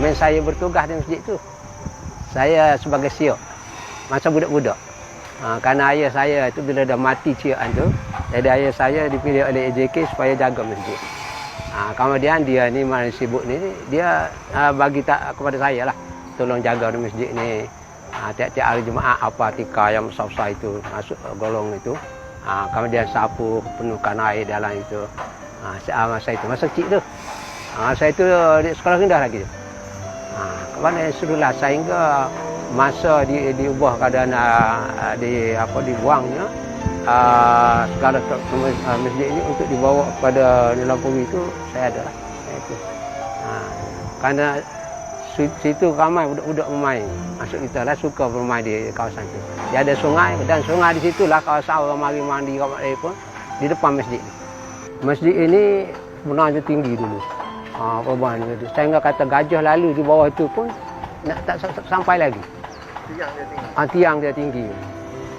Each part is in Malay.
Memang saya bertugas di masjid tu. Saya sebagai siok masa budak-budak. Kerana ayah saya itu bila dah mati ciaan tu, jadi ayah saya dipilih oleh AJK supaya jaga masjid. Kemudian dia ni mana sibuk ni, dia bagi tak kepada saya lah, tolong jaga di masjid ni. Tiap-tiap hari Jumaat apa tika yang besar-besar itu masuk golong itu. Kemudian sapu, penuhkan air dalam itu. Masa itu, masa kecil tu. Masa itu di sekolah rendah lagi. Kemudian serulah sehingga masa diubah keadaan dibuangnya segala masjid ini untuk dibawa kepada Lampung itu saya ada lah. Itu. Kerana situ ramai budak-budak bermain. Maksud kita lah suka bermain di kawasan itu. Dia ada sungai dan sungai di situlah kawasan orang mari mandi kat pun di depan masjid. Masjid ini sebenarnya tinggi dulu. Perubahan itu. Sehingga kata gajah lalu di bawah itu pun tak sampai lagi. Tiang dia tinggi.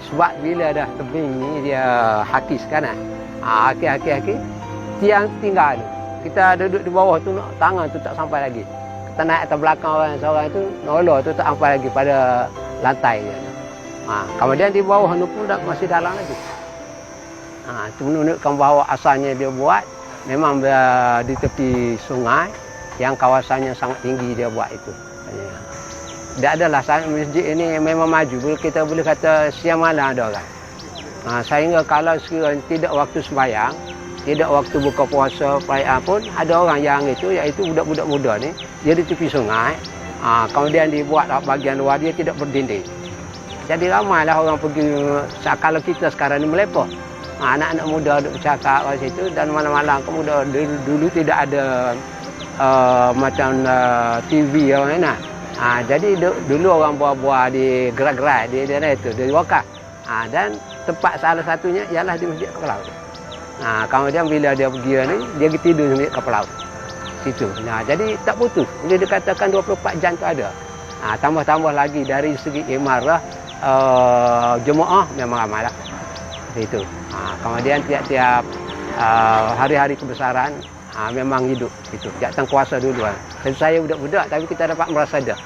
Sebab bila dah tebing ni dia hakis kanan. Hakis. Tiang tinggal. Kita duduk di bawah tu tangan tu tak sampai lagi. Kita naik atas belakang orang seorang itu noloh tu tak sampai lagi pada lantai dia. Kemudian di bawah tu pun masih dalam lagi. Itu menunjukkan bahawa asalnya dia buat memang di tepi sungai yang kawasannya sangat tinggi dia buat itu. Tak adalah masjid ini memang maju. Kita boleh kata siang malam ada orang. Sehingga kalau sekiranya tidak waktu sembahyang, tidak waktu buka puasa, perayaan pun ada orang yang itu, iaitu budak-budak muda ni, dia di tepi sungai. Kemudian dibuat bahagian luar dia tidak berdinding. Jadi ramailah orang pergi. Kalau kita sekarang ni melepoh. Anak-anak muda duduk bercakap kat situ dan malam-malam kemudian dulu tidak ada macam TV yang enak. Jadi dulu orang buah-buah di gerak-gerak di daerah itu, di wakaf. Dan tempat salah satunya ialah di Masjid Kapal Laut. Kemudian bila dia pergi ni, dia pergi tidur di Masjid Kapal Laut. Situ. Jadi tak putus. Bila dikatakan 24 jam tu ada. Tambah-tambah lagi dari segi imarah jemaah memang ramai lah. Itu. Kemudian tiap-tiap hari-hari kebesaran memang hidup itu. Jatuh kuasa duluan. Dan saya budak-budak tapi kita dapat merasa dah.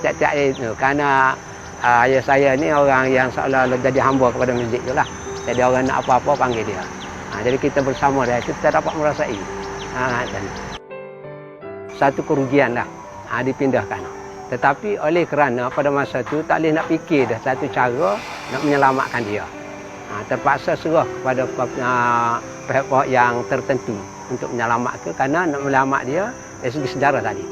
Tiap-tiap itu kerana ayah saya ni orang yang seolah-olah jadi hamba kepada masjid itulah. Jadi orang nak apa-apa panggil dia. Jadi kita bersama dia itu kita dapat merasai. Dan satu kerugian lah dipindahkan. Tetapi oleh kerana pada masa itu tak boleh nak fikir dah satu cara nak menyelamatkan dia. Terpaksa serah kepada pihak-pihak yang tertentu untuk menyelamatkan kerana nak menyelamat dia dari segi sejarah tadi.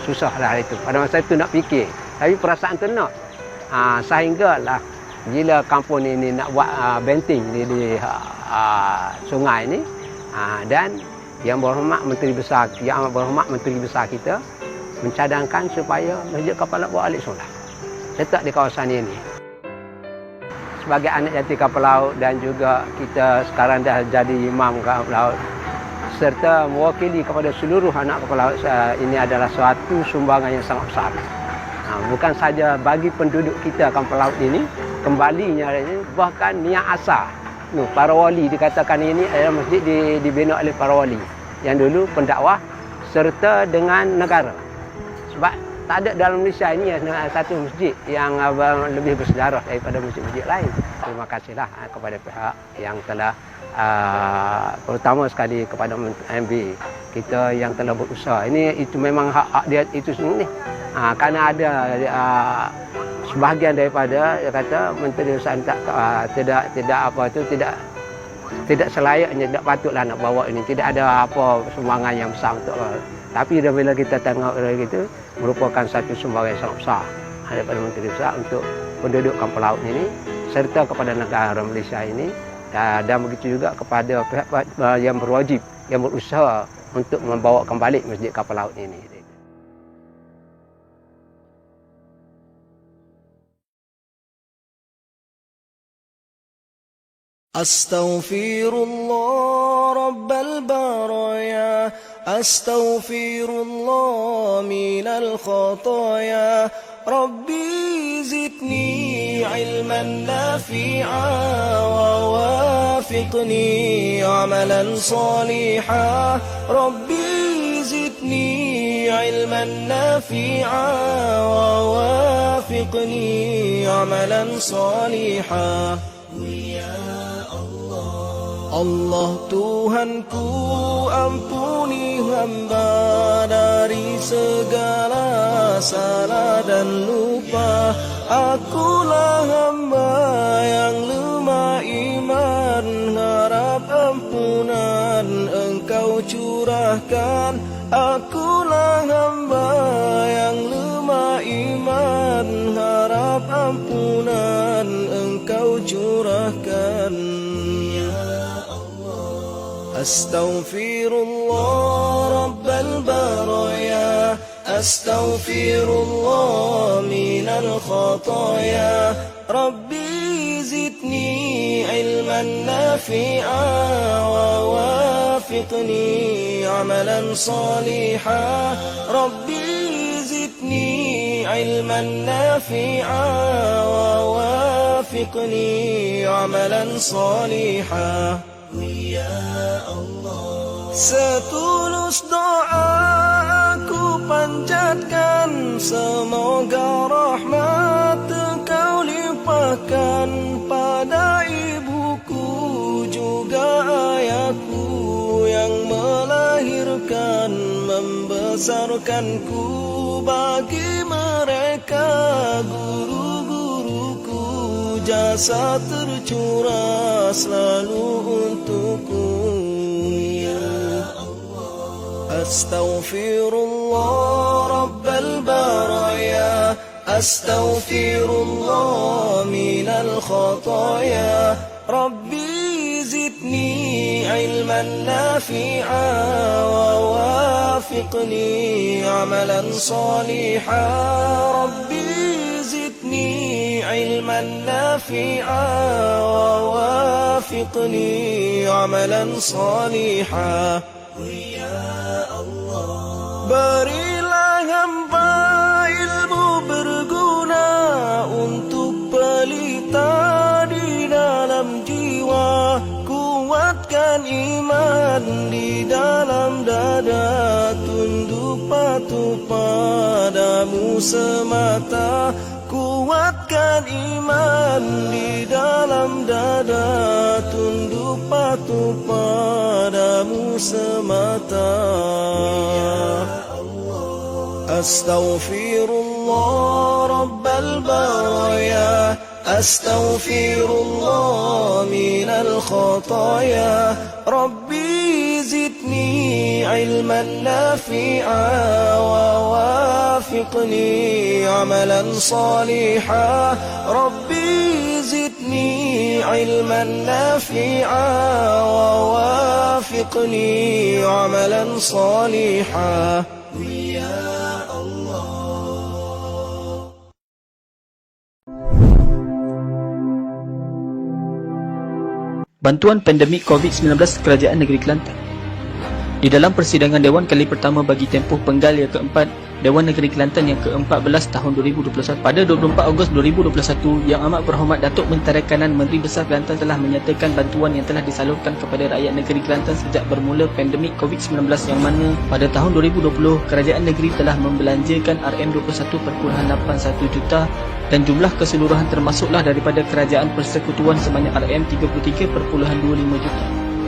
Susahlah itu. Pada masa itu nak fikir. Tapi perasaan tu nak. Sehinggalah bila kampung ini nak buat benteng di sungai ini dan yang berhormat Menteri Besar kita mencadangkan supaya Masjid Kapal Laut buat alik solat. Letak di kawasan ini. Sebagai anak jati kapal laut dan juga kita sekarang dah jadi imam kapal laut serta mewakili kepada seluruh anak kapal laut, ini adalah suatu sumbangan yang sangat besar. Bukan saja bagi penduduk kita kapal laut ini, kembalinya ini bahkan niat asal. Para wali dikatakan ini adalah masjid dibina oleh para wali yang dulu pendakwah serta dengan negara. Sebab tak ada dalam Malaysia ini satu masjid yang lebih bersejarah daripada masjid-masjid lain. Terima kasihlah kepada pihak yang telah terutama sekali kepada MB kita yang telah berusaha. Itu memang hak dia itu sendiri. Kerana ada sebahagian daripada dia kata Menteri Besar tidak selayaknya, tidak patutlah nak bawa ini. Tidak ada apa sumbangan yang besar untuk tapi bila kita tengok gitu merupakan satu sumbangan yang sangat besar daripada Menteri Besar untuk penduduk kapal laut ini serta kepada negara Malaysia ini dan begitu juga kepada pihak yang berwajib yang berusaha untuk membawa kembali Masjid Kapal Laut ini. Astaghfirullah Rabbal baraya, Astaghfirullah minal khataya, ربي زدني علما نافعا ووافقني عملا صالحا ربي زدني علما نافعا ووافقني عملا صالحا Allah Tuhanku, ampuni hamba dari segala salah dan lupa. Akulah hamba yang lemah iman, harap ampunan Engkau curahkan. Akulah hamba yang lemah iman, harap ampunan Engkau curahkan. Astaghfirullah Rabbal baraya, Astaghfirullah minal khataya. Rabbi zidni ilman nafi'a wa wafiqni amalan saliha. Rabbi zidni ilman nafi'a wa wafiqni amalan saliha. Setulus doa aku panjatkan, semoga rahmat Engkau limpahkan pada ibuku juga ayahku yang melahirkan membesarkanku. Bagi mereka guru-guruku, jasa tercurah selalu untukku. Astaghfirullah Rabbal baraya, Astaghfirullah minal khataya. Rabbi zidni ilman nafi'a wa wafiqni amalan saliha. Rabbi zidni ilman nafi'a wa wafiqni amalan saliha. Berilah hamba ilmu berguna untuk pelita di dalam jiwa. Kuatkan iman di dalam dada, tunduk patuh padamu semata. Kuatkan iman di dalam dada, tunduk patuh padamu semata. Astaghfirullah Rabbal baraya, Astaghfirullah minal khataya. Rabbi zidni ilman nafi'a wa wafiqni amalan saliha. Rabbi zidni ilman nafi'a wa wafiqni amalan saliha. Bantuan pandemik COVID-19 Kerajaan Negeri Kelantan. Di dalam persidangan Dewan kali pertama bagi tempoh penggal yang keempat, Dewan Negeri Kelantan yang ke-14 tahun 2021 pada 24 Ogos 2021, Yang Amat Berhormat Datuk Menteri Kanan Menteri Besar Kelantan telah menyatakan bantuan yang telah disalurkan kepada rakyat negeri Kelantan sejak bermula pandemik COVID-19, yang mana pada tahun 2020 Kerajaan Negeri telah membelanjakan RM21.81 juta dan jumlah keseluruhan termasuklah daripada Kerajaan Persekutuan sebanyak RM33.25 juta.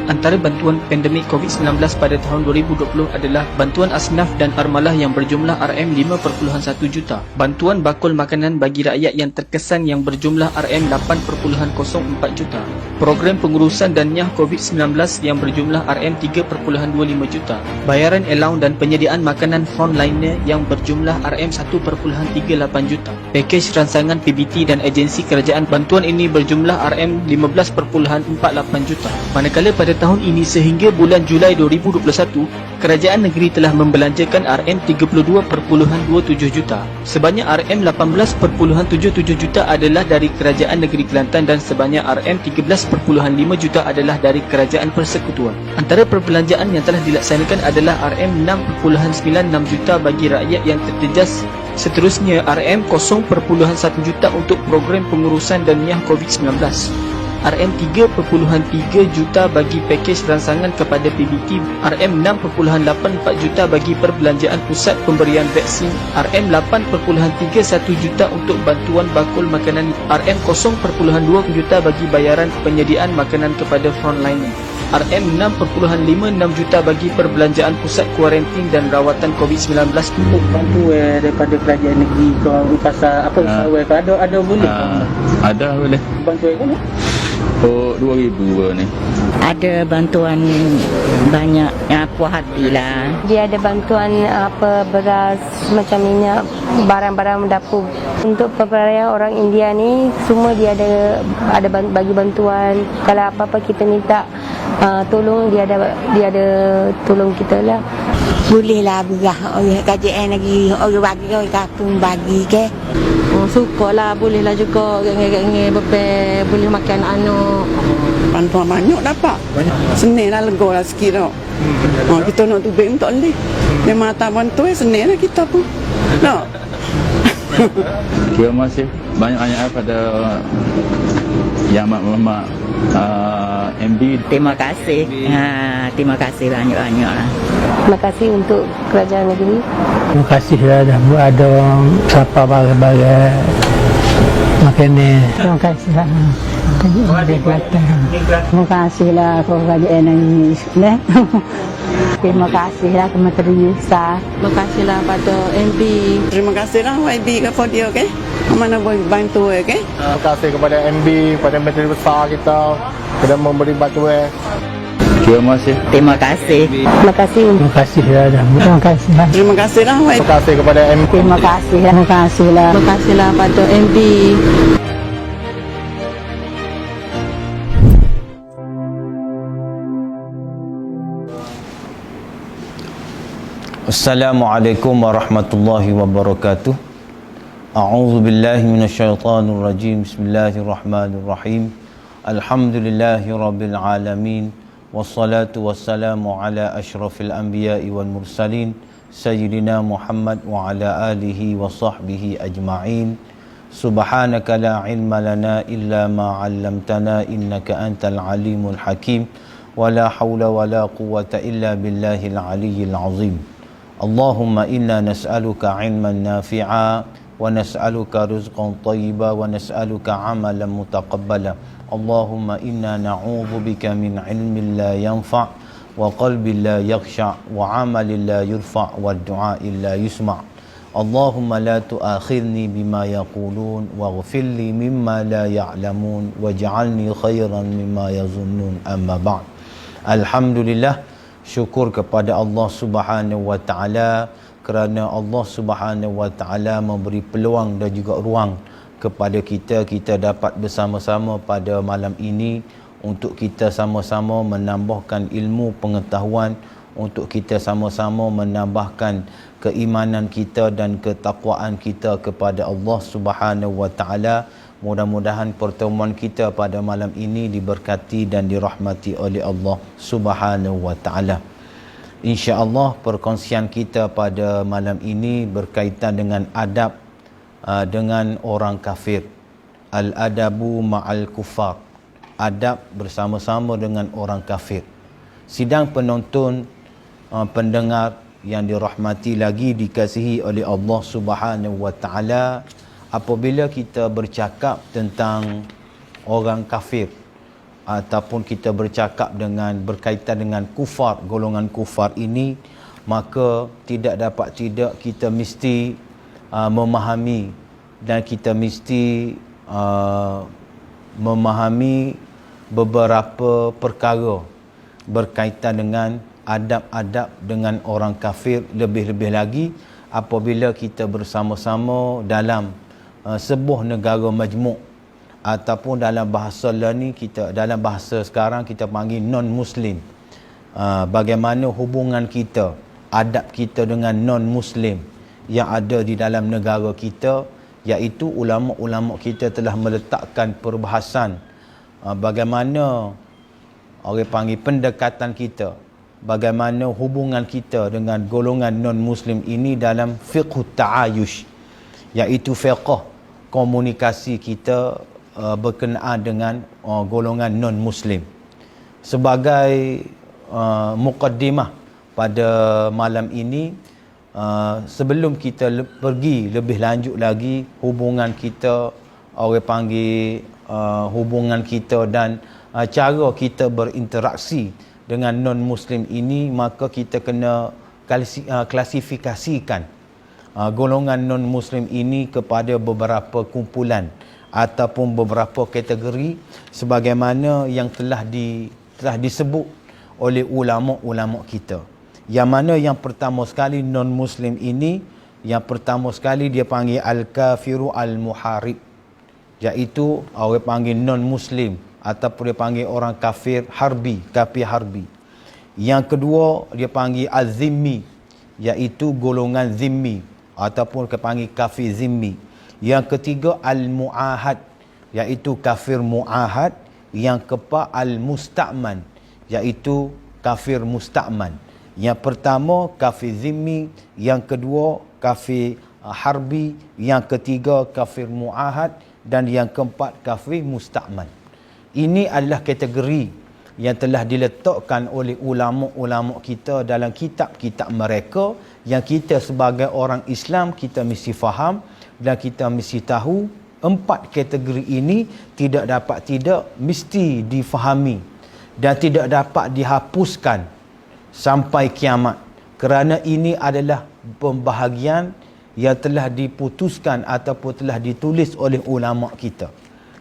Antara bantuan pandemik COVID-19 pada tahun 2020 adalah bantuan asnaf dan armalah yang berjumlah RM5.1 juta, bantuan bakul makanan bagi rakyat yang terkesan yang berjumlah RM8.04 juta, program pengurusan danyah COVID-19 yang berjumlah RM3.25 juta, bayaran allowance dan penyediaan makanan frontliner yang berjumlah RM1.38 juta, pakej rancangan PBT dan agensi kerajaan. Bantuan ini berjumlah RM15.48 juta. Manakala pada tahun ini sehingga bulan Julai 2021, Kerajaan Negeri telah membelanjakan RM32.27 juta. Sebanyak RM18.77 juta adalah dari Kerajaan Negeri Kelantan dan sebanyak RM13.5 juta adalah dari Kerajaan Persekutuan. Antara perbelanjaan yang telah dilaksanakan adalah RM6.96 juta bagi rakyat yang terjejas Seterusnya, RM 0.1 juta untuk program pengurusan daniah COVID-19. RM 3.3 juta bagi pakej rangsangan kepada PBT. RM 6.84 juta bagi perbelanjaan pusat pemberian vaksin. RM 8.31 juta untuk bantuan bakul makanan. RM 0.2 juta bagi bayaran penyediaan makanan kepada frontliner. RM 6.56 juta bagi perbelanjaan pusat kuarantin dan rawatan COVID-19. Untuk bantu daripada kerajaan negeri ke pasal apa ada boleh? Ada boleh. Bantu kan? Oh, 2,000 ni. Ada bantuan banyak yang puas hati lah. Dia ada bantuan apa beras, macam minyak, barang-barang dapur. Untuk pelarian orang India ni semua dia ada bagi bantuan. Kalau apa-apa kita minta tolong, dia ada tolong kita lah. Boleh lah beras orang KJN lagi, orang bagi, orang kampung bagi ke. Syukurlah, boleh lah juga orang-orang boleh makan anak. Bantuan banyak dapat. Senang lah, lega lah sikit tau. Kita nak tubik tak boleh. Memang tak bantu senang lah kita pun. Tak? Terima kasih banyak-banyak pada yang mak MD. Terima kasih. Terima kasih banyak-banyak lah. Terima kasih untuk kerajaan negeri. Terima kasih lah dah buat ada orang siapa bagai-bagai makanan. Terima kasih lah. Terima kasih lah kerajaan negeri. Terima kasih lah Kementerian Yusa. Terima kasih lah pada MB. Terima kasih lah YB kepada dia, okey? Mana boleh bantu, okey? Terima kasih kepada MB, kepada Menteri Besar kita sudah memberi bantuan. Terima kasih. Terima kasih. Terima kasih. Terima kasih lah dah. Terima kasih lah. Terima kasih lah YB. Terima kasih kepada MB. Terima kasih lah. Terima kasih lah. Terima kasih lah pada MB. Assalamualaikum warahmatullahi wabarakatuh. A'udzu billahi minasyaitonir rajim. Bismillahirrahmanirrahim. Alhamdulillahirabbil alamin. Wassalatu wassalamu ala asyrafil anbiya'i wal mursalin sayyidina Muhammad wa ala alihi wa sahbihi ajma'in. Subhanaka la ilma lana illa ma 'allamtana innaka antal alimul hakim. Wa la haula wa la quwwata illa billahil aliyyil azim. Allahumma inna nas'aluka ilman nafi'a wa nas'aluka rizqan tayyiba wa nas'aluka amalan mutaqabbala. Allahumma inna na'udzu bika min ilmin la yanfa' wa qalbin la yakhsha' wa amalin la yurfa' wa du'a'in la yusma'. Allahumma la tu'akhirni bima yaqulun waghfir li mimma la ya'lamun waj'alni khairan mimma yazunnun, amma ba'd. Alhamdulillah, syukur kepada Allah Subhanahu wa taala kerana Allah Subhanahu wa taala memberi peluang dan juga ruang kepada kita dapat bersama-sama pada malam ini untuk kita sama-sama menambahkan ilmu pengetahuan, untuk kita sama-sama menambahkan keimanan kita dan ketakwaan kita kepada Allah Subhanahu wa taala. Mudah-mudahan pertemuan kita pada malam ini diberkati dan dirahmati oleh Allah Subhanahu wa taala. Insya-Allah perkongsian kita pada malam ini berkaitan dengan adab dengan orang kafir. Al-adabu ma'al kufar. Adab bersama-sama dengan orang kafir. Sidang penonton, pendengar yang dirahmati lagi dikasihi oleh Allah Subhanahu wa taala, apabila kita bercakap tentang orang kafir ataupun kita bercakap berkaitan dengan kufar, golongan kufar ini, maka tidak dapat tidak kita mesti memahami dan kita mesti memahami beberapa perkara berkaitan dengan adab-adab dengan orang kafir, lebih-lebih lagi apabila kita bersama-sama dalam sebuah negara majmuk ataupun dalam bahasa ni dalam bahasa sekarang kita panggil non-muslim. Bagaimana hubungan kita, adab kita dengan non-muslim yang ada di dalam negara kita, iaitu ulama-ulama kita telah meletakkan perbahasan bagaimana orang panggil pendekatan kita, bagaimana hubungan kita dengan golongan non-muslim ini dalam fiqh ta'ayush, iaitu fiqh komunikasi kita berkenaan dengan golongan non-Muslim. Sebagai muqaddimah pada malam ini, sebelum kita pergi lebih lanjut lagi hubungan kita, orang panggil hubungan kita dan cara kita berinteraksi dengan non-Muslim ini, maka kita kena klasifikasikan golongan non-Muslim ini kepada beberapa kumpulan ataupun beberapa kategori sebagaimana yang telah disebut oleh ulama-ulama kita. Yang mana yang pertama sekali non-Muslim ini, yang pertama sekali dia panggil al-kafiru al-muharib, iaitu orang panggil non-Muslim ataupun dia panggil orang kafir harbi, kafir harbi. Yang kedua dia panggil az-zimmi, iaitu golongan zimmi ataupun dia panggil kafir zimmi. Yang ketiga al-mu'ahad, iaitu kafir mu'ahad. Yang keempat al-musta'man, iaitu kafir musta'man. Yang pertama kafir zimmi, yang kedua kafir harbi, yang ketiga kafir mu'ahad, dan yang keempat kafir musta'man. Ini adalah kategori yang telah diletakkan oleh ulama-ulama kita dalam kitab-kitab mereka, yang kita sebagai orang Islam kita mesti faham dan kita mesti tahu. 4 kategori ini mesti difahami dan tidak dapat dihapuskan sampai kiamat, kerana ini adalah pembahagian yang telah diputuskan ataupun telah ditulis oleh ulama kita.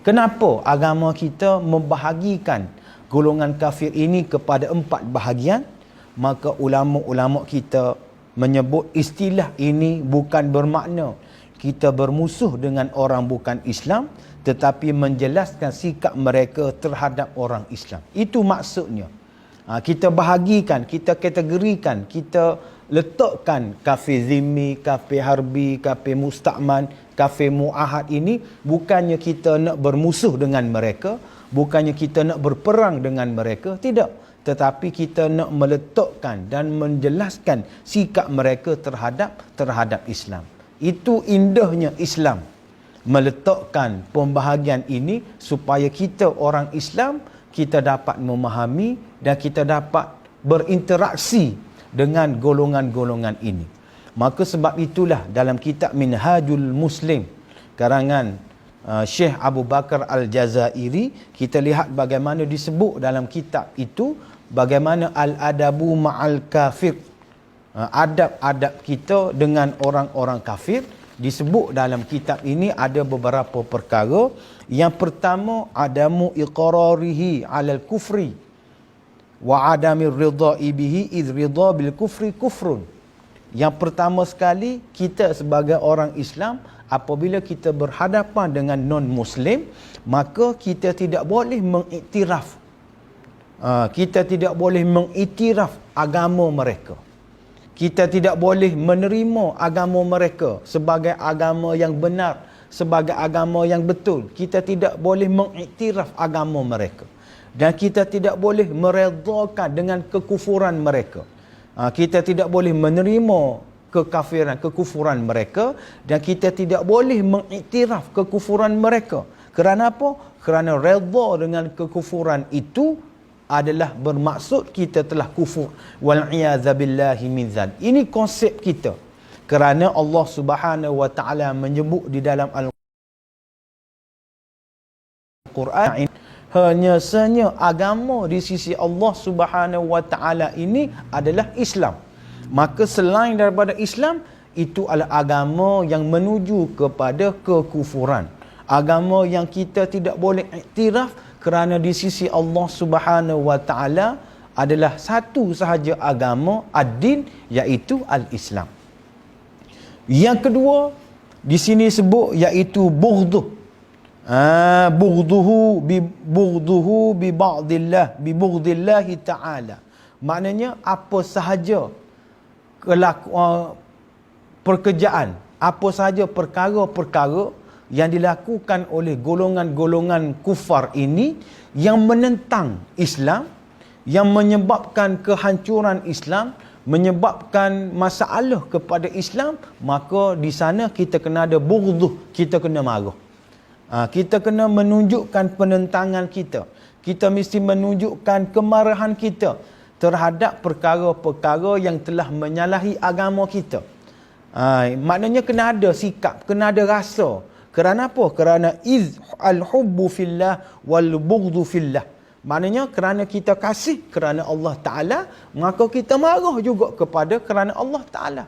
Kenapa agama kita membahagikan golongan kafir ini kepada 4 bahagian? Maka ulama-ulama kita menyebut istilah ini bukan bermakna kita bermusuh dengan orang bukan Islam, tetapi menjelaskan sikap mereka terhadap orang Islam. Itu maksudnya. Kita bahagikan, kita kategorikan, kita letakkan kafir zimmi, kafir harbi, kafir musta'man, kafir mu'ahad ini bukannya kita nak bermusuh dengan mereka, bukannya kita nak berperang dengan mereka, tidak. Tetapi kita nak meletakkan dan menjelaskan sikap mereka terhadap Islam. Itu indahnya Islam, meletakkan pembahagian ini supaya kita orang Islam kita dapat memahami dan kita dapat berinteraksi dengan golongan-golongan ini. Maka sebab itulah dalam kitab Minhajul Muslim karangan Syekh Abu Bakar Al-Jazairi, kita lihat bagaimana disebut dalam kitab itu bagaimana al-adabu ma'al kafir, adab-adab kita dengan orang-orang kafir. Disebut dalam kitab ini ada beberapa perkara. Yang pertama, adamu iqrarihi 'alal kufri wa adamir ridha'i bihi id ridha bil kufri kufrun. Yang pertama sekali, kita sebagai orang Islam apabila kita berhadapan dengan non-Muslim, maka kita tidak boleh mengiktiraf agama mereka. Kita tidak boleh menerima agama mereka sebagai agama yang benar, sebagai agama yang betul. Kita tidak boleh mengiktiraf agama mereka. Dan kita tidak boleh meredakan dengan kekufuran mereka. Kita tidak boleh menerima kekufuran mereka, dan kita tidak boleh mengiktiraf kekufuran mereka. Kerana apa? Kerana redha dengan kekufuran itu adalah bermaksud kita telah kufur. Wal'iyazabillahi min zal. Ini konsep kita. Kerana Allah Subhanahu wa taala menyebut di dalam Al-Quran, hanya agama di sisi Allah Subhanahu wa taala ini adalah Islam. Maka selain daripada Islam, itu adalah agama yang menuju kepada kekufuran. Agama yang kita tidak boleh iktiraf, kerana di sisi Allah Subhanahu wa taala adalah satu sahaja agama ad-din, iaitu al-Islam. Yang kedua di sini sebut iaitu bughduh. Bughduhu bi bughdillah ta'ala. Maknanya apa sahaja pekerjaan, apa sahaja perkara-perkara yang dilakukan oleh golongan-golongan kufar ini yang menentang Islam, yang menyebabkan kehancuran Islam, menyebabkan masalah kepada Islam, maka di sana kita kena ada bughduh, kita kena marah. Kita kena menunjukkan penentangan kita. Kita mesti menunjukkan kemarahan kita terhadap perkara-perkara yang telah menyalahi agama kita. Maknanya kena ada sikap, kena ada rasa. Kerana apa? Kerana al-hubbu fillah wal bughdhu fillah. Maknanya kerana kita kasih kerana Allah Ta'ala, maka kita marah juga kepada kerana Allah Ta'ala.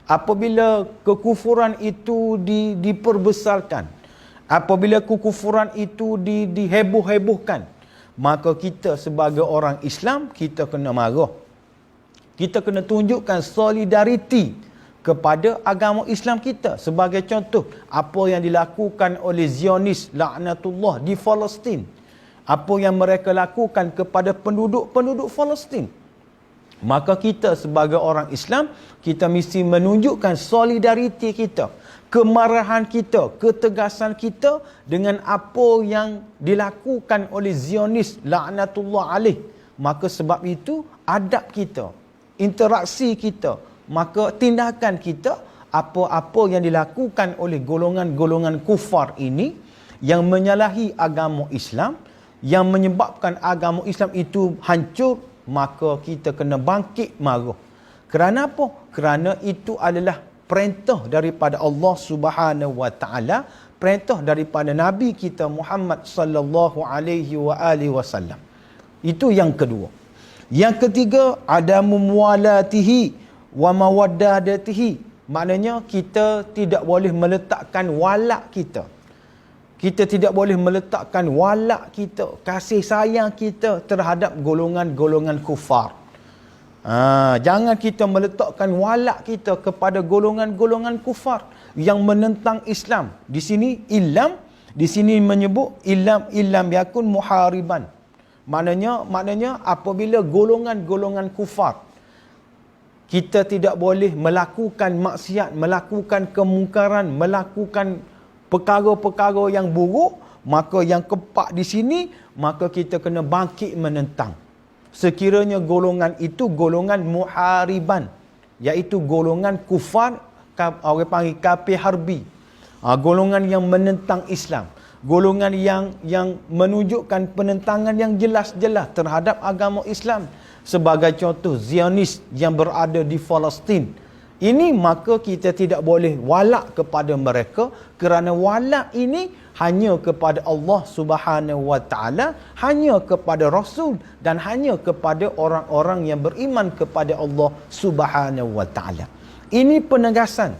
Apabila kekufuran itu diperbesarkan, apabila kekufuran itu diheboh-hebohkan, maka kita sebagai orang Islam, kita kena marah. Kita kena tunjukkan solidariti kepada agama Islam kita. Sebagai contoh, apa yang dilakukan oleh Zionis laknatullah di Palestin, apa yang mereka lakukan kepada penduduk-penduduk Palestin, maka kita sebagai orang Islam, kita mesti menunjukkan solidariti kita, kemarahan kita, ketegasan kita dengan apa yang dilakukan oleh Zionis laknatullah alaih. Maka sebab itu adab kita, interaksi kita, maka tindakan kita, apa-apa yang dilakukan oleh golongan-golongan kufar ini yang menyalahi agama Islam, yang menyebabkan agama Islam itu hancur, maka kita kena bangkit marah. Kerana apa? Kerana itu adalah perintah daripada Allah Subhanahu wa taala, perintah daripada Nabi kita Muhammad sallallahu alaihi wasallam. Itu yang kedua. Yang ketiga, adamu muwalatihi wa mawaddatihi. Maknanya kita tidak boleh meletakkan walak kita. Kita tidak boleh meletakkan walak kita, kasih sayang kita terhadap golongan-golongan kufar. Jangan kita meletakkan walak kita kepada golongan-golongan kufar yang menentang Islam. Di sini menyebut illam yakun muhariban. Maknanya apabila golongan-golongan kufar, kita tidak boleh melakukan maksiat, melakukan kemungkaran, melakukan perkara-perkara yang buruk, maka yang keempat di sini, maka kita kena bangkit menentang. Sekiranya golongan itu golongan muhariban, iaitu golongan kufar, orang panggil kafir harbi. Golongan yang menentang Islam, golongan yang menunjukkan penentangan yang jelas-jelas terhadap agama Islam. Sebagai contoh, Zionis yang berada di Palestin. Ini maka kita tidak boleh walak kepada mereka, kerana walak ini hanya kepada Allah Subhanahu wa taala, hanya kepada Rasul, dan hanya kepada orang-orang yang beriman kepada Allah Subhanahu wa taala. Ini penegasan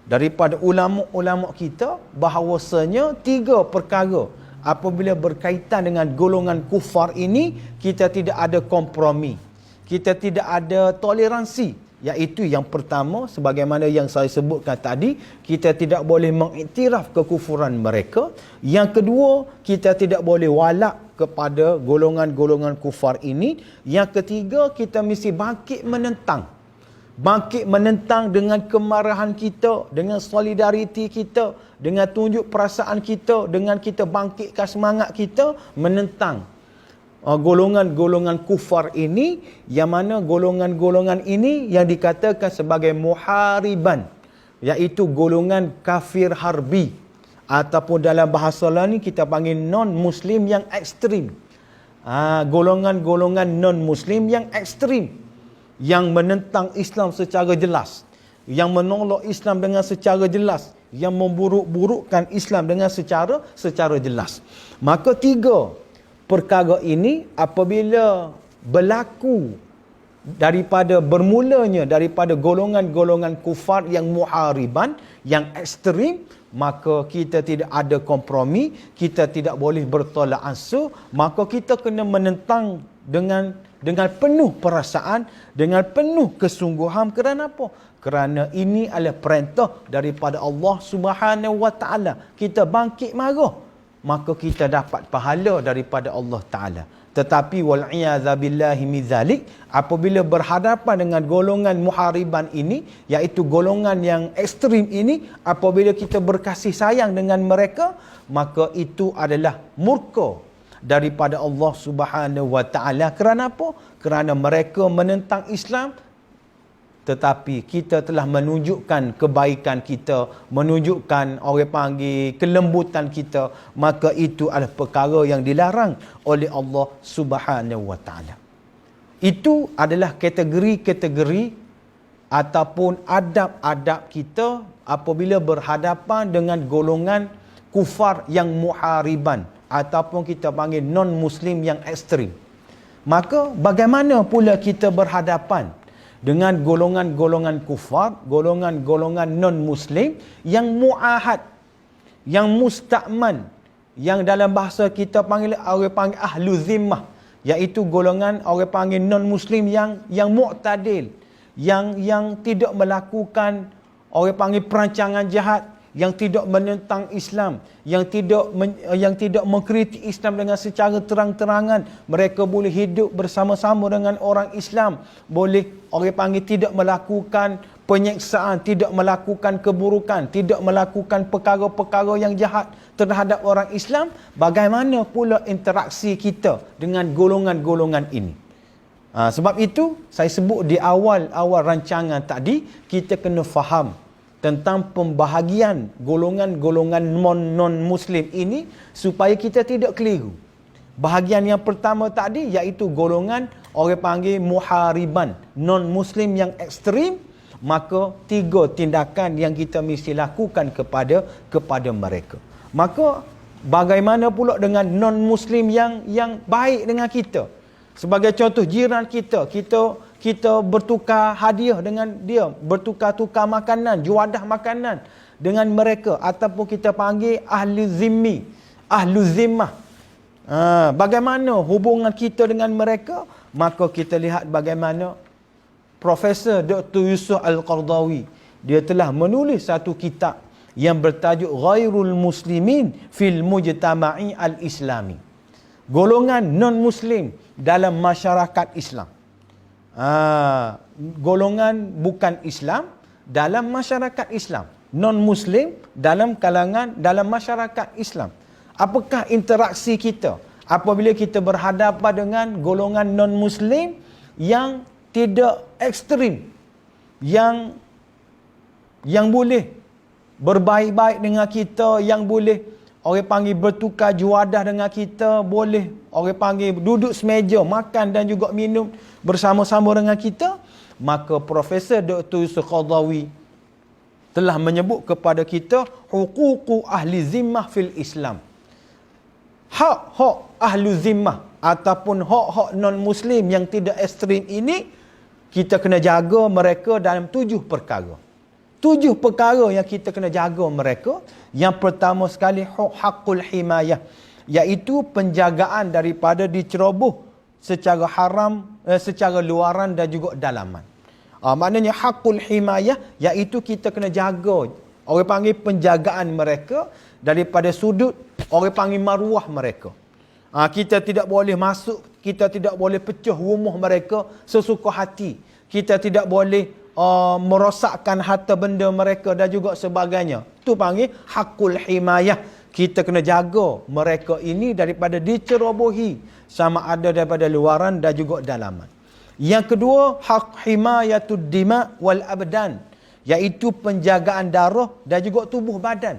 daripada ulama-ulama kita bahawasanya 3 perkara apabila berkaitan dengan golongan kufar ini, kita tidak ada kompromi, kita tidak ada toleransi. Iaitu yang pertama, sebagaimana yang saya sebutkan tadi, kita tidak boleh mengiktiraf kekufuran mereka. Yang kedua, kita tidak boleh walak kepada golongan-golongan kufar ini. Yang ketiga, kita mesti bangkit menentang. Bangkit menentang dengan kemarahan kita, dengan solidariti kita, dengan tunjuk perasaan kita, dengan kita bangkitkan semangat kita menentang golongan-golongan kufar ini, yang mana golongan-golongan ini yang dikatakan sebagai muhariban, iaitu golongan kafir harbi, ataupun dalam bahasa lain kita panggil non-muslim yang ekstrim. Golongan-golongan non-muslim yang ekstrim, yang menentang Islam secara jelas, yang menolak Islam dengan secara jelas, yang memburuk-burukkan Islam dengan secara jelas. Maka 3 perkara ini apabila berlaku bermulanya daripada golongan-golongan kufar yang muhariban, yang ekstrim, maka kita tidak ada kompromi, kita tidak boleh bertolak ansur, maka kita kena menentang dengan penuh perasaan, dengan penuh kesungguhan. Kerana apa? Kerana ini adalah perintah daripada Allah Subhanahu wa taala. Kita bangkit marah, maka kita dapat pahala daripada Allah Ta'ala. Tetapi wal'iyadzabillahi min zalik, apabila berhadapan dengan golongan muhariban ini, iaitu golongan yang ekstrim ini, apabila kita berkasih sayang dengan mereka, maka itu adalah murka daripada Allah Subhanahu wa taala. Kerana apa? Kerana mereka menentang Islam, tetapi kita telah menunjukkan kebaikan kita, menunjukkan orang panggil kelembutan kita, maka itu adalah perkara yang dilarang oleh Allah Subhanahu wa taala. Itu adalah kategori-kategori ataupun adab-adab kita apabila berhadapan dengan golongan kufar yang muhariban ataupun kita panggil non-muslim yang ekstrim. Maka bagaimana pula kita berhadapan dengan golongan-golongan kufar, golongan-golongan non-muslim yang muahad, yang musta'man, yang dalam bahasa kita panggil ahlu zimmah, iaitu golongan orang panggil non-muslim yang mu'tadil, yang tidak melakukan orang panggil perancangan jahat, yang tidak menentang Islam, yang tidak mengkritik Islam dengan secara terang-terangan. Mereka boleh hidup bersama-sama dengan orang Islam, boleh orang panggil tidak melakukan penyeksaan, tidak melakukan keburukan, tidak melakukan perkara-perkara yang jahat terhadap orang Islam. Bagaimana pula interaksi kita dengan golongan-golongan ini? Sebab itu saya sebut di awal-awal rancangan tadi, kita kena faham tentang pembahagian golongan-golongan non-muslim ini supaya kita tidak keliru. Bahagian yang pertama tadi iaitu golongan orang panggil muhariban, non-muslim yang ekstrim, maka 3 tindakan yang kita mesti lakukan kepada mereka. Maka bagaimana pula dengan non-muslim yang baik dengan kita? Sebagai contoh, jiran kita bertukar hadiah dengan dia, bertukar-tukar makanan, juadah makanan dengan mereka, ataupun kita panggil ahli zimmi, ahlu zimmah. Bagaimana hubungan kita dengan mereka? Maka kita lihat bagaimana Profesor Dr. Yusuf Al-Qardawi, dia telah menulis satu kitab yang bertajuk Ghairul Muslimin fil Mujtama'i Al-Islami. Golongan non-muslim dalam masyarakat Islam. Golongan bukan Islam dalam masyarakat Islam. Non-muslim dalam masyarakat Islam. Apakah interaksi kita apabila kita berhadapan dengan golongan non-muslim yang tidak ekstrim, yang boleh berbaik-baik dengan kita, yang boleh orang panggil bertukar juadah dengan kita, boleh orang panggil duduk semeja, makan dan juga minum bersama-sama dengan kita. Maka Profesor Dr. Yusuf Qardawi telah menyebut kepada kita huququ ahli zimmah fil Islam. Hak-hak ahli zimmah ataupun hak-hak non-muslim yang tidak ekstrim ini, kita kena jaga mereka dalam 7 perkara. 7 perkara yang kita kena jaga mereka. Yang pertama sekali, haqqul himayah, iaitu penjagaan daripada diceroboh secara haram, secara luaran dan juga dalaman. Maknanya haqqul himayah, iaitu kita kena jaga, orang panggil penjagaan mereka daripada sudut orang panggil maruah mereka. Kita tidak boleh masuk, kita tidak boleh pecah rumah mereka sesuka hati. Kita tidak boleh merosakkan harta benda mereka dan juga sebagainya. Itu panggil hakul himayah. Kita kena jaga mereka ini daripada dicerobohi, sama ada daripada luaran dan juga dalaman. Yang kedua, hak himayatud dima wal abdan, iaitu penjagaan darah dan juga tubuh badan.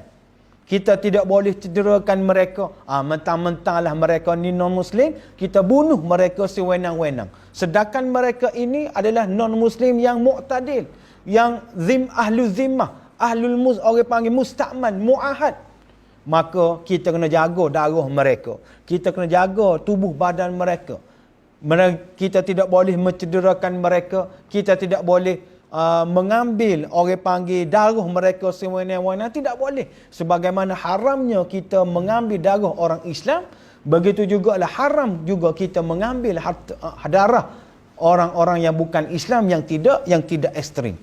Kita tidak boleh cederakan mereka. Mentang-mentanglah mereka ni non-muslim, kita bunuh mereka sewenang-wenang. Sedangkan mereka ini adalah non-muslim yang mu'tadil, yang ahlu zimmah, orang panggil musta'man, mu'ahad. Maka kita kena jaga darah mereka. Kita kena jaga tubuh badan mereka. Kita tidak boleh mencederakan mereka. Kita tidak boleh mengambil orang panggil darah mereka sewenang-wenang, tidak boleh. Sebagaimana haramnya kita mengambil darah orang Islam, begitu juga lah haram juga kita mengambil darah orang-orang yang bukan Islam, yang tidak ekstrim.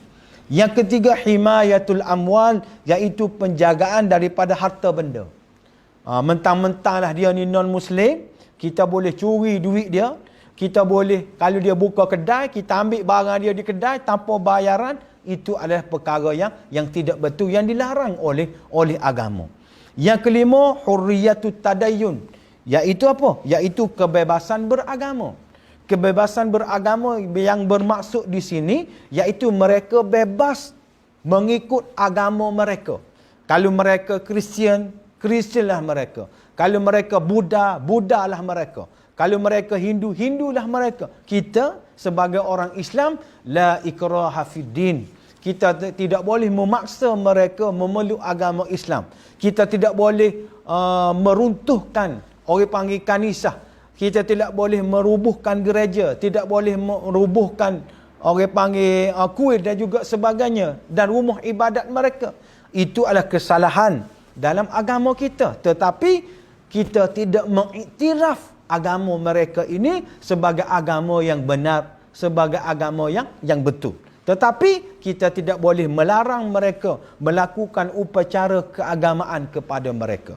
Yang ketiga, himayatul amwal, iaitu penjagaan daripada harta benda. Mentang-mentanglah dia ni non-muslim, kita boleh curi duit dia. Kita boleh, kalau dia buka kedai, kita ambil barang dia di kedai tanpa bayaran. Itu adalah perkara yang tidak betul, yang dilarang oleh agama. Yang kelima, hurriyatut tadayyun, iaitu apa? Iaitu kebebasan beragama. Kebebasan beragama yang bermaksud di sini iaitu mereka bebas mengikut agama mereka. Kalau mereka Kristian, Kristianlah mereka. Kalau mereka Buddha, Buddhalah mereka. Kalau mereka Hindu, Hindulah mereka. Kita sebagai orang Islam, la ikraha fiddin. Kita tidak boleh memaksa mereka memeluk agama Islam. Kita tidak boleh meruntuhkan, orang panggil kanisah. Kita tidak boleh merubuhkan gereja, tidak boleh merubuhkan orang panggil kuil dan juga sebagainya dan rumah ibadat mereka. Itu adalah kesalahan dalam agama kita. Tetapi kita tidak mengiktiraf agama mereka ini sebagai agama yang benar, sebagai agama yang betul. Tetapi kita tidak boleh melarang mereka melakukan upacara keagamaan kepada mereka.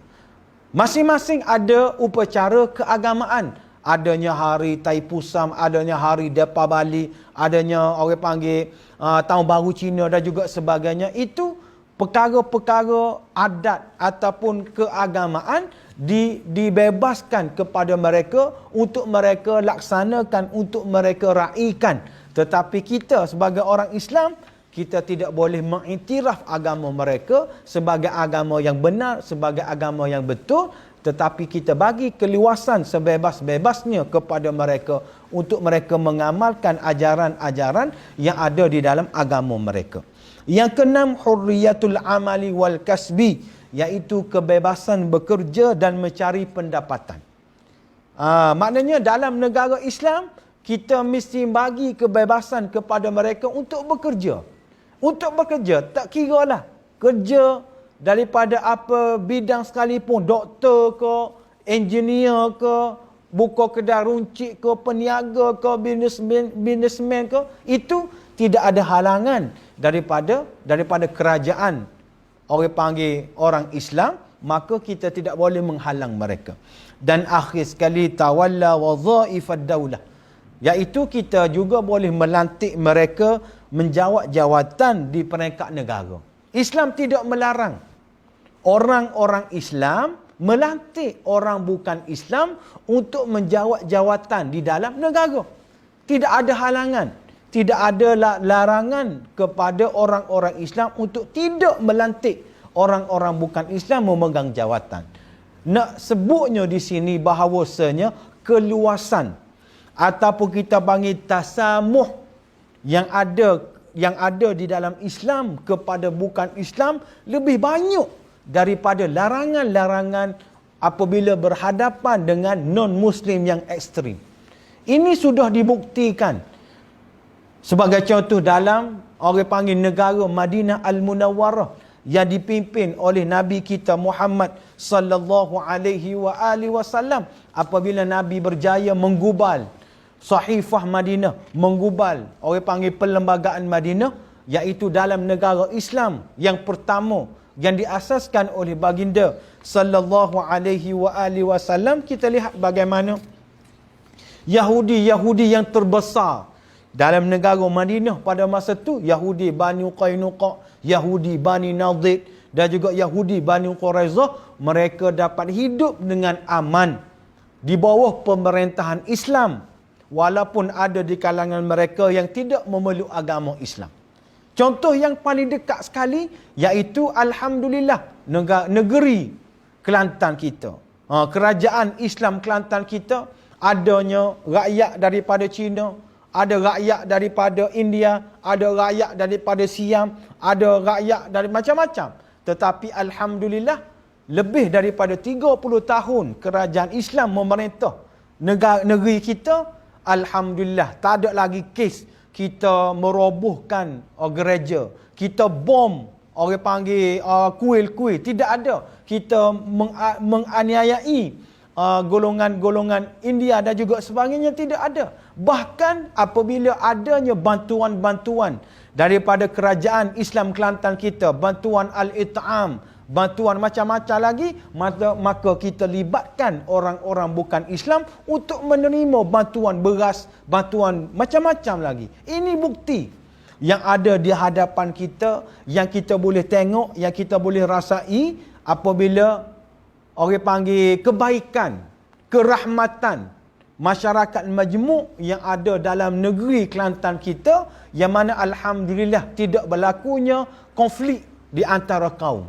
Masing-masing ada upacara keagamaan. Adanya hari Taipusam, adanya hari Deepavali, adanya orang panggil Tahun Baru Cina dan juga sebagainya. Itu perkara-perkara adat ataupun keagamaan dibebaskan kepada mereka untuk mereka laksanakan, untuk mereka raikan. Tetapi kita sebagai orang Islam, kita tidak boleh mengiktiraf agama mereka sebagai agama yang benar, sebagai agama yang betul, tetapi kita bagi keluasan sebebas-bebasnya kepada mereka untuk mereka mengamalkan ajaran-ajaran yang ada di dalam agama mereka. Yang keenam, hurriyatul amali wal kasbi, iaitu kebebasan bekerja dan mencari pendapatan. Maknanya dalam negara Islam, kita mesti bagi kebebasan kepada mereka untuk bekerja. Untuk bekerja, tak kira lah kerja daripada apa bidang sekalipun, doktor ke, engineer ke, buka kedai runcit ke, peniaga ke, businessman ke, itu tidak ada halangan daripada kerajaan orang panggil orang Islam, maka kita tidak boleh menghalang mereka. Dan akhir sekali, tawalla wadhaifad daulah, iaitu kita juga boleh melantik mereka menjawat jawatan di peringkat negara. Islam tidak melarang orang-orang Islam melantik orang bukan Islam untuk menjawat jawatan di dalam negara. Tidak ada halangan, tidak ada larangan kepada orang-orang Islam untuk tidak melantik orang-orang bukan Islam memegang jawatan. Nak sebutnya di sini bahawasanya keluasan ataupun kita panggil tasamuh yang ada di dalam Islam kepada bukan Islam lebih banyak daripada larangan-larangan apabila berhadapan dengan non-Muslim yang ekstrim. Ini sudah dibuktikan. Sebagai contoh dalam orang panggil negara Madinah Al-Munawwarah yang dipimpin oleh Nabi kita Muhammad sallallahu alaihi wasallam, apabila Nabi berjaya menggubal Sahifah Madinah, menggubal orang panggil perlembagaan Madinah, iaitu dalam negara Islam yang pertama yang diasaskan oleh baginda sallallahu alaihi wasallam. Kita lihat bagaimana Yahudi yang terbesar dalam negara Madinah pada masa itu, Yahudi Bani Qainuqa, Yahudi Bani Nadir dan juga Yahudi Bani Quraizah, mereka dapat hidup dengan aman di bawah pemerintahan Islam, walaupun ada di kalangan mereka yang tidak memeluk agama Islam. Contoh yang paling dekat sekali iaitu alhamdulillah negeri Kelantan kita. Kerajaan Islam Kelantan kita, adanya rakyat daripada Cina, ada rakyat daripada India, ada rakyat daripada Siam, ada rakyat dari macam-macam. Tetapi alhamdulillah lebih daripada 30 tahun kerajaan Islam memerintah negeri kita. Alhamdulillah, tak ada lagi kes kita merobohkan gereja, kita bom orang panggil kuil-kuil, tidak ada. Kita menganiayai golongan-golongan India dan juga sebagainya, tidak ada. Bahkan apabila adanya bantuan-bantuan daripada kerajaan Islam Kelantan kita, bantuan Al-It'am, bantuan macam-macam lagi, maka kita libatkan orang-orang bukan Islam untuk menerima bantuan beras, bantuan macam-macam lagi. Ini bukti yang ada di hadapan kita, yang kita boleh tengok, yang kita boleh rasai apabila orang panggil kebaikan, kerahmatan, masyarakat majmuk yang ada dalam negeri Kelantan kita, yang mana alhamdulillah tidak berlakunya konflik di antara kaum.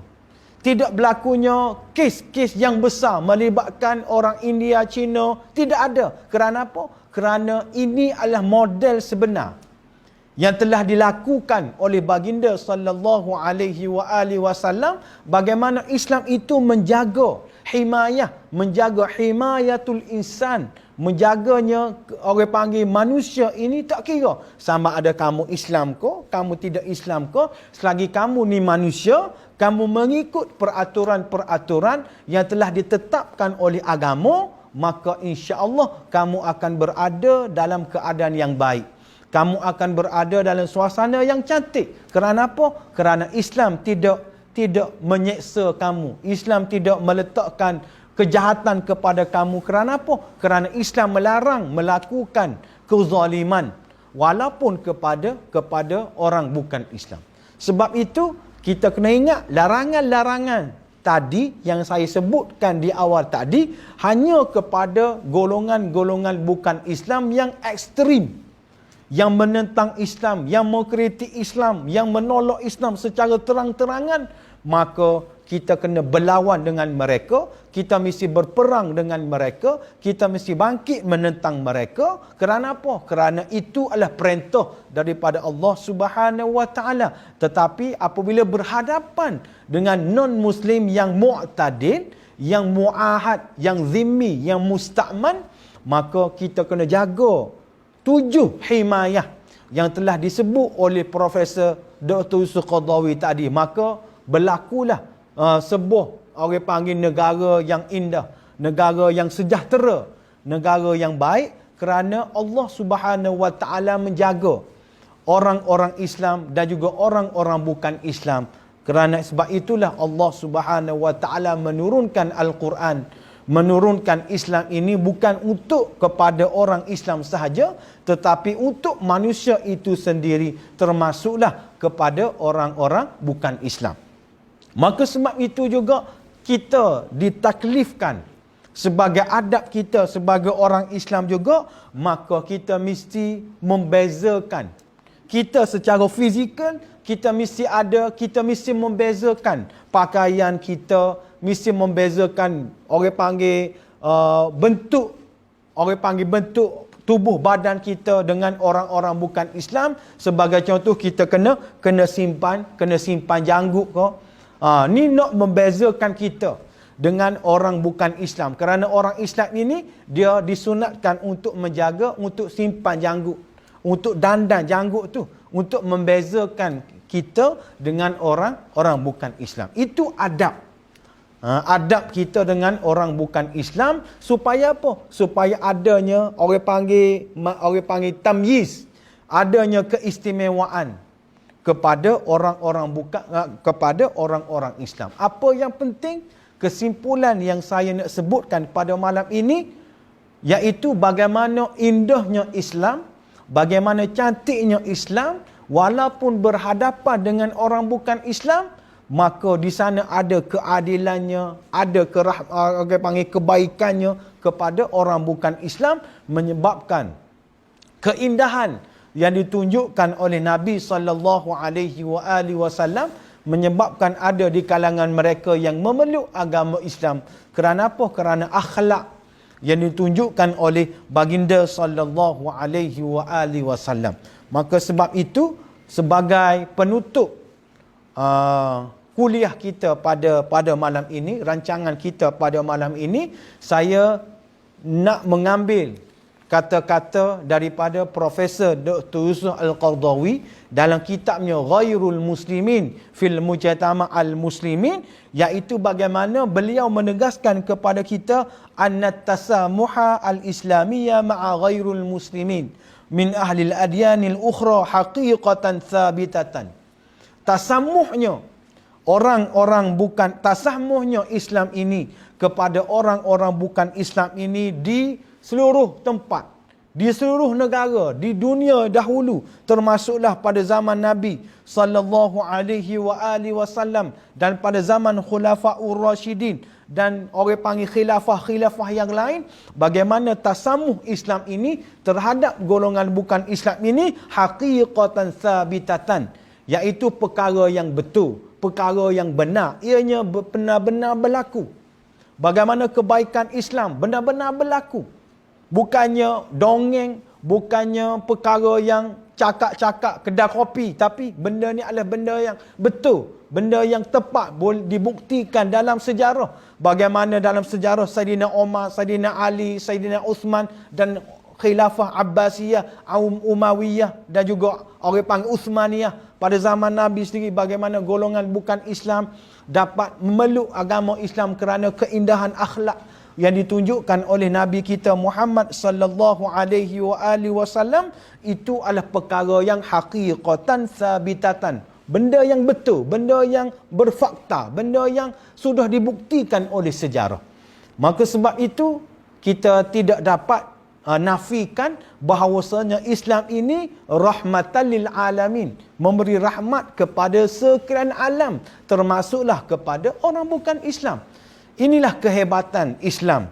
Tidak berlakunya kes-kes yang besar melibatkan orang India, Cina, tidak ada. Kerana apa? Kerana ini adalah model sebenar yang telah dilakukan oleh baginda sallallahu alaihi wasallam, bagaimana Islam itu menjaga himayatul insan, menjaganya, orang panggil manusia ini tak kira sama ada kamu Islam ke, kamu tidak Islam ke, selagi kamu ni manusia, kamu mengikut peraturan-peraturan yang telah ditetapkan oleh agama, maka insya-Allah kamu akan berada dalam keadaan yang baik. Kamu akan berada dalam suasana yang cantik. Kerana apa? Kerana Islam tidak menyeksa kamu. Islam tidak meletakkan kejahatan kepada kamu. Kerana apa? Kerana Islam melarang melakukan kezaliman walaupun kepada orang bukan Islam. Sebab itu kita kena ingat larangan-larangan tadi yang saya sebutkan di awal tadi hanya kepada golongan-golongan bukan Islam yang ekstrim, yang menentang Islam, yang mengkritik Islam, yang menolak Islam secara terang-terangan, maka kita kena berlawan dengan mereka, kita mesti berperang dengan mereka, kita mesti bangkit menentang mereka. Kerana apa? Kerana itu adalah perintah daripada Allah Subhanahu wa taala. Tetapi apabila berhadapan dengan non-muslim yang mu'tadil, yang mu'ahad, yang zimmi, yang musta'man, maka kita kena jaga 7 himayah yang telah disebut oleh Profesor Dr. Yusuf Qaradawi tadi. Maka berlakulah sebuah orang panggil negara yang indah, negara yang sejahtera, negara yang baik, kerana Allah Subhanahu wa taala menjaga orang-orang Islam dan juga orang-orang bukan Islam. Kerana sebab itulah Allah Subhanahu wa taala menurunkan Al-Quran, menurunkan Islam ini bukan untuk kepada orang Islam sahaja, tetapi untuk manusia itu sendiri, termasuklah kepada orang-orang bukan Islam. Maka sebab itu juga kita ditaklifkan sebagai adab kita sebagai orang Islam juga, maka kita mesti membezakan. Kita secara fizikal, kita mesti membezakan pakaian kita, mesti membezakan orang panggil bentuk tubuh badan kita dengan orang-orang bukan Islam. Sebagai contoh, kita kena simpan janggut ke. Ni nak membezakan kita dengan orang bukan Islam. Kerana orang Islam ini dia disunatkan untuk menjaga, untuk simpan janggut, untuk dandan janggut tu, untuk membezakan kita dengan orang bukan Islam. Itu adab. Adab kita dengan orang bukan Islam, supaya apa? Supaya adanya orang panggil tamyiz, adanya keistimewaan kepada orang-orang Islam. Apa yang penting, kesimpulan yang saya nak sebutkan pada malam ini, iaitu bagaimana indahnya Islam, bagaimana cantiknya Islam, walaupun berhadapan dengan orang bukan Islam, maka di sana ada keadilannya, ada kebaikannya kepada orang bukan Islam, menyebabkan keindahan yang ditunjukkan oleh Nabi sallallahu alaihi wasallam, menyebabkan ada di kalangan mereka yang memeluk agama Islam. Kerana apa? Kerana akhlak yang ditunjukkan oleh baginda sallallahu alaihi wasallam. Maka sebab itu, sebagai penutup kuliah kita pada malam ini, rancangan kita pada malam ini, saya nak mengambil kata-kata daripada Profesor Dr. Yusuf Al-Qaradawi dalam kitabnya Ghairul Muslimin fil Mujtama' al-Muslimin, iaitu bagaimana beliau menegaskan kepada kita an-tasamuha al-islamiyya ma'a ghairul muslimin min ahli al-adyanil ukhra haqiqatan thabitatan. Tasamuhnya tasamuhnya Islam ini kepada orang-orang bukan Islam ini di seluruh tempat, di seluruh negara, di dunia dahulu, termasuklah pada zaman Nabi sallallahu alaihi wasallam dan pada zaman Khulafaur Rasyidin dan orang panggil khilafah-khilafah yang lain, bagaimana tasamuh Islam ini terhadap golongan bukan Islam ini haqiqatan sabitatan, iaitu perkara yang betul, perkara yang benar, ianya benar-benar berlaku. Bagaimana kebaikan Islam benar-benar berlaku. Bukannya dongeng, bukannya perkara yang cakap-cakap kedai kopi, tapi benda ni adalah benda yang betul, benda yang tepat, boleh dibuktikan dalam sejarah. Bagaimana dalam sejarah Saidina Umar, Saidina Ali, Saidina Uthman dan Khilafah Abbasiyah, Umayyah dan juga orang panggil Uthmaniyah pada zaman Nabi sendiri, bagaimana golongan bukan Islam dapat memeluk agama Islam kerana keindahan akhlak yang ditunjukkan oleh Nabi kita Muhammad sallallahu alaihi wasallam. Itu adalah perkara yang haqiqatan sabitatan, benda yang betul, benda yang berfakta, benda yang sudah dibuktikan oleh sejarah. Maka sebab itu kita tidak dapat nafikan bahawasanya Islam ini rahmatan lil alamin, memberi rahmat kepada sekalian alam, termasuklah kepada orang bukan Islam. Inilah kehebatan Islam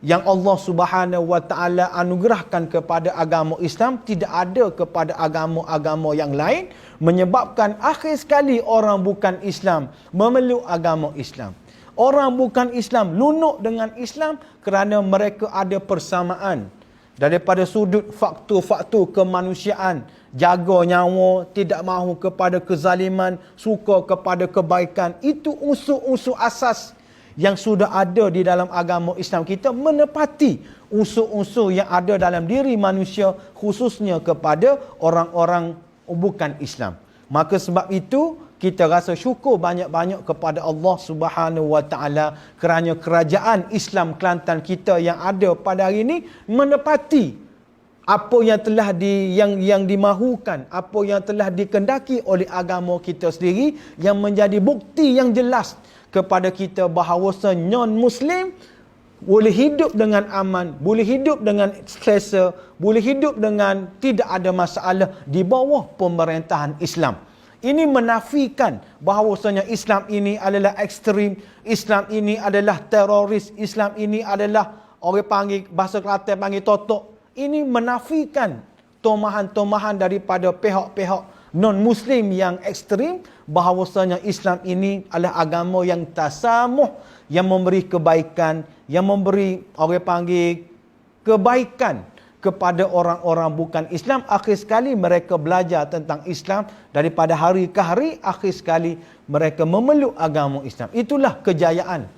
yang Allah Subhanahu wa taala anugerahkan kepada agama Islam, tidak ada kepada agama-agama yang lain, menyebabkan akhir sekali orang bukan Islam memeluk agama Islam. Orang bukan Islam lunuk dengan Islam kerana mereka ada persamaan daripada sudut faktor-faktor kemanusiaan, jaga nyawa, tidak mahu kepada kezaliman, suka kepada kebaikan. Itu unsur-unsur asas yang sudah ada di dalam agama Islam kita, menepati unsur-unsur yang ada dalam diri manusia, khususnya kepada orang-orang bukan Islam. Maka sebab itu kita rasa syukur banyak-banyak kepada Allah Subhanahu wa taala kerana kerajaan Islam Kelantan kita yang ada pada hari ini menepati apa yang telah yang dimahukan, apa yang telah dikendaki oleh agama kita sendiri, yang menjadi bukti yang jelas kepada kita bahawa non-Muslim boleh hidup dengan aman, boleh hidup dengan selesa, boleh hidup dengan tidak ada masalah di bawah pemerintahan Islam. Ini menafikan bahawasanya Islam ini adalah ekstrim, Islam ini adalah teroris, Islam ini adalah orang panggil, bahasa Kelantan panggil totok. Ini menafikan tomahan-tomahan daripada pihak-pihak non-Muslim yang ekstrim, bahawasanya Islam ini adalah agama yang tasamuh, yang memberi kebaikan, yang memberi orang panggil kebaikan kepada orang-orang bukan Islam. Akhir sekali mereka belajar tentang Islam, daripada hari ke hari, akhir sekali mereka memeluk agama Islam. Itulah kejayaan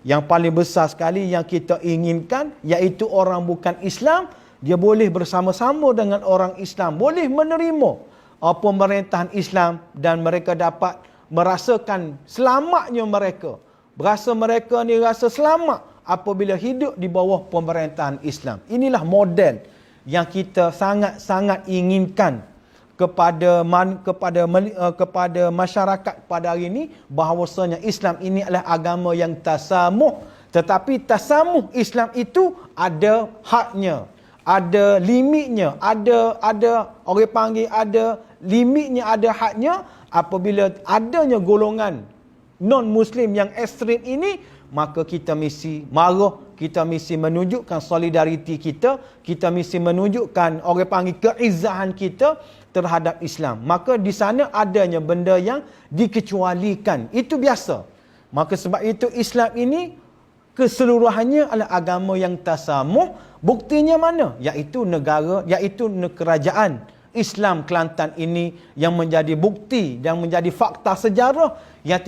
yang paling besar sekali yang kita inginkan, iaitu orang bukan Islam dia boleh bersama-sama dengan orang Islam, boleh menerima pemerintahan Islam, dan mereka dapat merasakan selamatnya mereka. Berasa mereka ni rasa selamat apabila hidup di bawah pemerintahan Islam. Inilah model yang kita sangat-sangat inginkan kepada masyarakat pada hari ini, bahawasanya Islam ini adalah agama yang tasamuh. Tetapi tasamuh Islam itu ada hadnya, ada limitnya, ada orang panggil ada limitnya, ada hadnya. Apabila adanya golongan non-Muslim yang ekstrim ini, maka kita mesti marah, kita mesti menunjukkan solidariti kita mesti menunjukkan orang panggil keizzahan kita terhadap Islam. Maka di sana adanya benda yang dikecualikan, itu biasa. Maka sebab itu Islam ini keseluruhannya adalah agama yang tasamuh. Buktinya mana? Iaitu kerajaan Islam Kelantan ini yang menjadi bukti dan menjadi fakta sejarah yang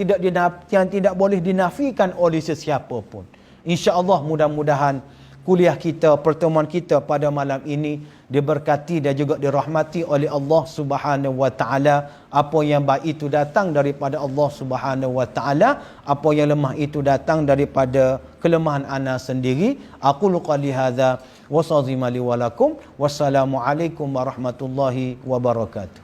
tidak boleh dinafikan oleh sesiapa pun. Insya-Allah mudah-mudahan kuliah kita, pertemuan kita pada malam ini diberkati dan juga dirahmati oleh Allah Subhanahu wa taala. Apa yang baik itu datang daripada Allah Subhanahu wa taala, apa yang lemah itu datang daripada kelemahan ana sendiri. Aqulu qali hadza wa sazima li wa lakum. Wassalamu alaikum warahmatullahi wabarakatuh.